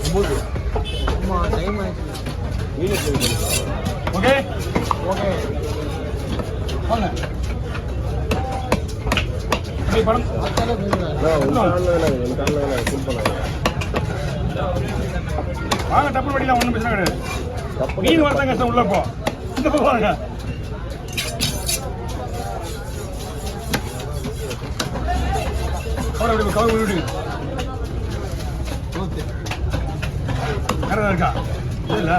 ஆமாம் டைம் ஆயிடுச்சு. Okay okay வாங்க படம் வாங்க டப்பு படிக்கலாம், ஒன்றும் பிரச்சனை கிடையாது. மீன் வரதான் கஷ்டம் உள்ள போ. இந்த பக்கம் வாங்க. கவர் விடுங்க. வேற ஏதாவது இருக்கா? இல்ல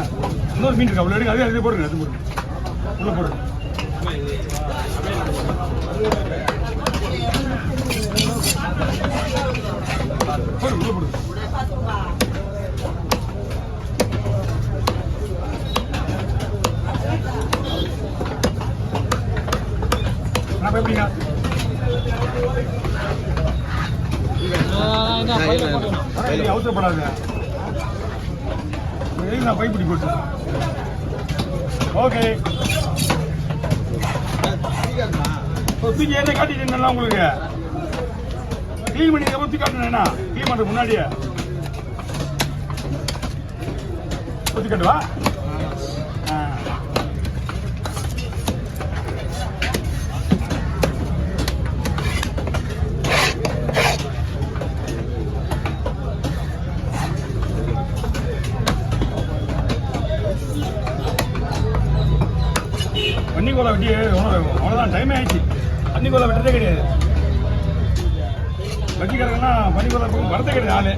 இன்னொரு மீன் இருக்கா? உள்ள எடுங்க. அதே போடுங்க. அது போடுங்க. உள்ள போடுங்க. போடுங்க. உள்ள போடுங்க. நான் எப்படிங்க அவசரப்படாது. நான் பைப்பிடி போட்டு ஓகே தூக்கி என்ன காட்டிட்டு நல்லா உங்களுக்கு கிளீன் பண்ணி ஊற்றி காட்டுனா கிளீன் பண்ணுறது முன்னாடியே ஊற்றி காட்டுவா. பன்னிக்கோலை வெட்டி அவ்வளோதான், டைமே ஆயிடுச்சு. பன்னிக்கோலை வெட்டுறதே கிடையாது. வெட்டிக்கிறதுனா பன்னிக்கோலை வரதே கிடையாது ஆளு.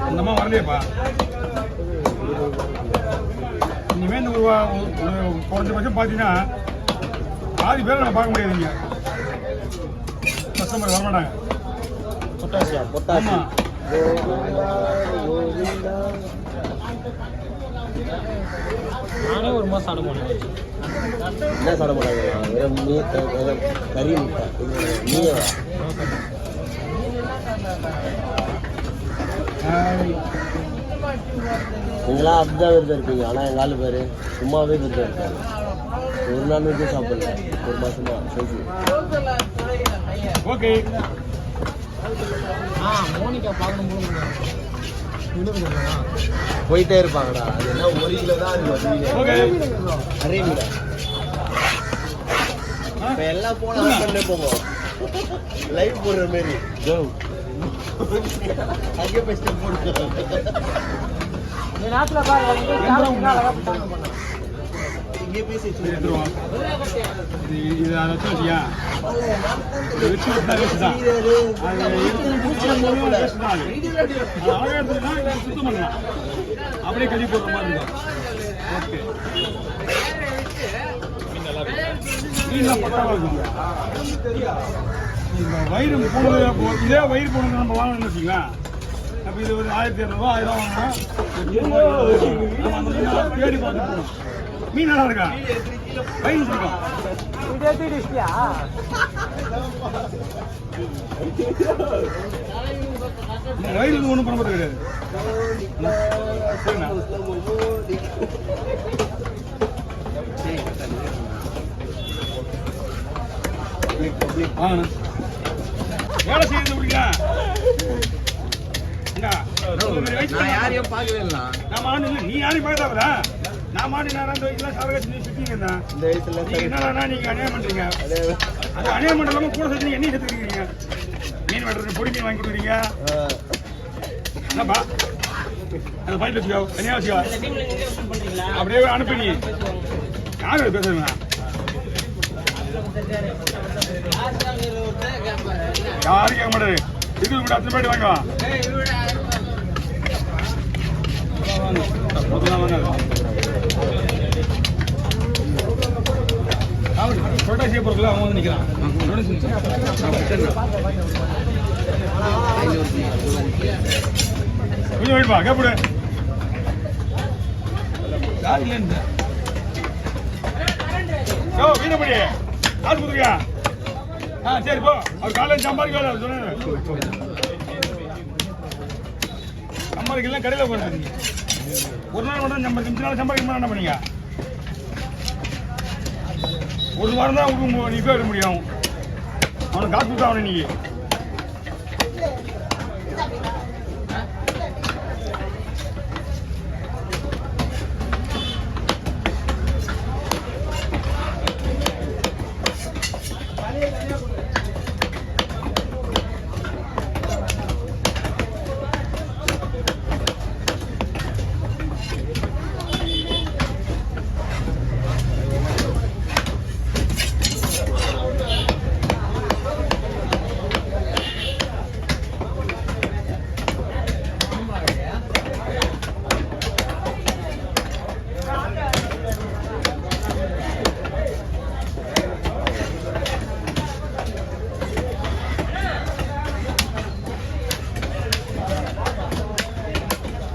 அந்தம்மா வரலையேப்பா. இனிமே இந்த குறைஞ்சபட்சம் பார்த்தீங்கன்னா பாதி பேரை நம்ம பார்க்க முடியாதுங்க. கஸ்டமர் வரமாட்டாங்க. ஆமாம் நானே ஒரு மாதம் சாப்பிட மாட்டேன். என்ன சாப்பிட மாட்டாங்க? கறி முட்டை நீங்க நீங்களாம் அப்படிதான் விருதம் இருப்பீங்க. ஆனால் எங்கள் ஆளு பேர் சும்மாவே விருதம் இருக்காரு. ஒரு நாள் வரைக்கும் சாப்பிடல. ஒரு மாசமா சேர்த்து ஓகே. மோனிகா பார்க்கணும் போயிட்டே இருப்பாங்கடா. அது என்ன 1 கிலோ தான் நிறைய மீடா. இப்போ எல்லாம் போனா போவோம் லைவ் போடுற மாரி அங்கே போய் ஸ்டெப் போட்டு இங்கே பேசி எடுத்துருவோம். இது அதை வச்சு வச்சு சுத்தம் பண்ணலாம். அப்படியே கழுவி போடுற மாதிரி இருக்கும். ஓகே மீன்லாம் பட்டாவாக இருக்கும். இந்த வயிறு போனது இதே வயிறு போனது நம்ம வாங்கணும்னு வச்சுக்கலாம். அப்போ இது ஒரு 1200 1000 வாங்கணும். தேடி பார்த்து போகணும். மீன் நல்லா இருக்கா? வயிறு இருக்கும். வயிறு ஒன்றும் பண்ண போகிறது கிடையாது. வேலை செய்யறது பிடிக்கல. நான் யாரையும் பார்க்கவே இல்லை. நான் மாடு இல்லை, நீ யாரையும் பார்த்தாவதா? நான் மாடு நேரம் வயசுல சரகச்சு சுத்திங்க இருந்தேன். இந்த வயசுல என்னடா நீங்க அநியாயம் பண்றீங்க? அது அநியாயம் பண்ணலாம கூட சேர்த்து எண்ணெய் சேர்த்துக்கிறீங்க. மீன் வெட்டுறது பொடி மீன் வாங்கி கொடுக்குறீங்க. என்னப்பா அந்த பையில வச்சுக்கோ, தனியா வச்சுக்கோ. அப்படியே அனுப்பி நீ யாரு பேசுறேன்? யாரும் கேட்க மாட்டாரு. இது கூட அத்தனை பேர் வாங்க புரட்டாசியை பொருட்கள் அவன் வந்து நிற்கிறான். கொஞ்சம் வெயிட்பா கேப்படு வீரப்படி காசு கொடுத்துருக்கியா? சரி போ. அவர் காலையில் சம்பாதிக்க சொன்னாரு. சம்பாதிக்கலாம் கடையில் போகிறேன். ஒரு நாள் மட்டும் சம்பாதிக்க நாள் சம்பாதிக்க என்ன பண்ணீங்க? ஒரு வாரம் தான் நீ போயிட முடியும். அவனுக்கு காசு கொடுத்தா அவனை நீங்க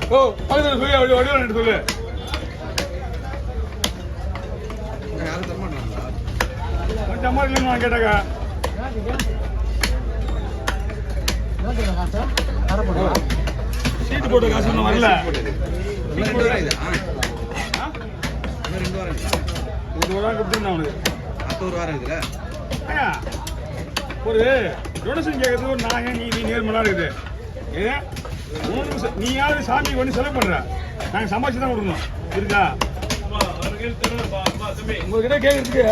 ஓ பக்கத்தில் சொல்லி வடிவம் சொல்லு கொஞ்சம் அம்மா இல்லைன்னு நான் கேட்டாக்கா சீட்டு போட்ட காசு ஒன்றும் வரல ஒரு வாரம் கொடுத்துருந்தேன் அவனுக்கு ஒரு வாரம் இருக்குல்ல ஒரு டொனேஷன் கேட்கறது ஒரு நான் நீ நேர்மலா இருக்குது ஏன் நீ யாரு சாமி பண்ணி செலவு பண்ற நாங்க சம்பாதிச்சு தான் கொடுக்கணும் இருக்கா உங்ககிட்ட கேட்கறதுக்கு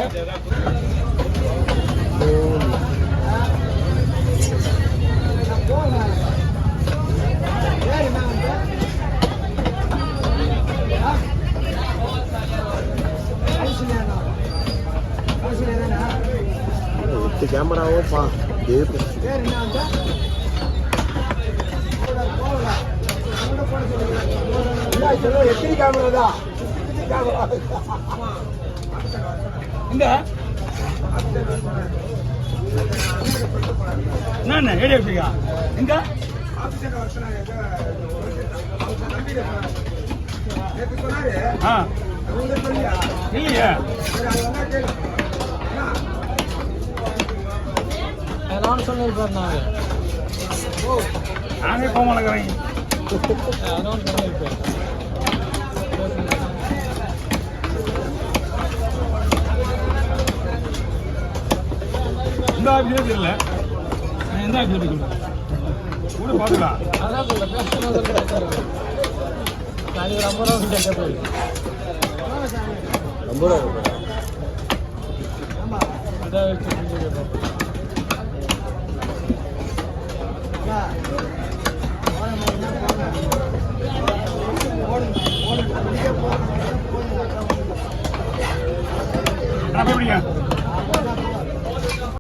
கேமராவும் பா எத்தனை கேமரா தான் இந்த என்ன ஏடி வச்சுக்கா எங்க இல்லையே நான் சொல்லியிருப்பார் நானே போக மாட்டேங்கிறேன் சொல்லியிருப்பேன் இந்த ஆஃபீஸே தெரியல நான் எந்த ஆஃபீஸ் சொல்றேன் கூட பார்த்துக்கலாம் அதான் சொல்ல பேசணும் நாளைக்கு ஒரு 50 ரூபா கேட்க போய் 50 ரூபா இதாக வச்சு நான் போய்